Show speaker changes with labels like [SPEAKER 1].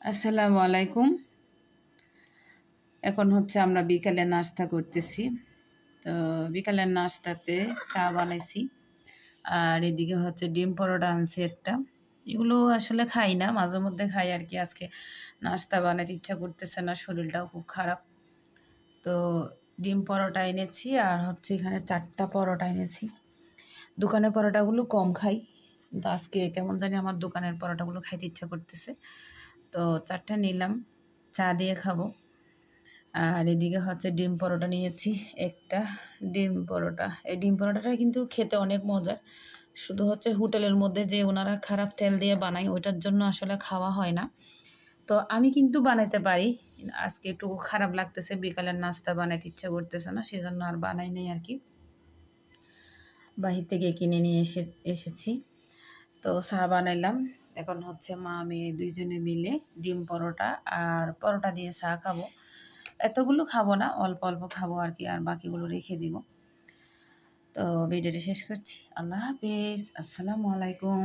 [SPEAKER 1] আসসালামু আলাইকুম। এখন হচ্ছে আমরা বিকালে নাস্তা করতেছি। তো বিকালের নাস্তাতে চা বানাইছি, আর এদিকে হচ্ছে ডিম পরোটা আনছি একটা। এগুলো আসলে খাই না, মাঝে মধ্যে খাই আর কি। আজকে নাস্তা বানাতে ইচ্ছা করতেছে না, শরীরটাও খুব খারাপ। তো ডিম পরোটা এনেছি, আর হচ্ছে এখানে 4টা পরোটা এনেছি। দোকানের পরোটাগুলো কম খাই, কিন্তু আজকে কেমন জানি আমার দোকানের পরোটাগুলো খাইতে ইচ্ছা করতেছে। তো 4টা নিলাম, চা দিয়ে খাবো। আর এদিকে হচ্ছে ডিম পরোটা নিয়েছি একটা। ডিম পরোটা, এই ডিম পরোটাটা কিন্তু খেতে অনেক মজার। শুধু হচ্ছে হোটেলের মধ্যে যে ওনারা খারাপ তেল দিয়ে বানায়, ওইটার জন্য আসলে খাওয়া হয় না। তো আমি কিন্তু বানাইতে পারি। আজকে একটু খারাপ লাগতেছে, বিকালের নাস্তা বানাইতে ইচ্ছা করতেছে না, সেজন্য আর বানাই নাই আর কি। বাহির থেকে কিনে নিয়ে এসেছি। তো চা বানাইলাম। এখন হচ্ছে মা মেয়ে দুইজনে মিলে ডিম পরোটা আর পরোটা দিয়ে চা খাবো। এতগুলো খাবো না, অল্প অল্প খাবো আর কি, আর বাকিগুলো রেখে দিব। তো ভিডিওটি শেষ করছি। আল্লাহ হাফেজ, আসসালামু আলাইকুম।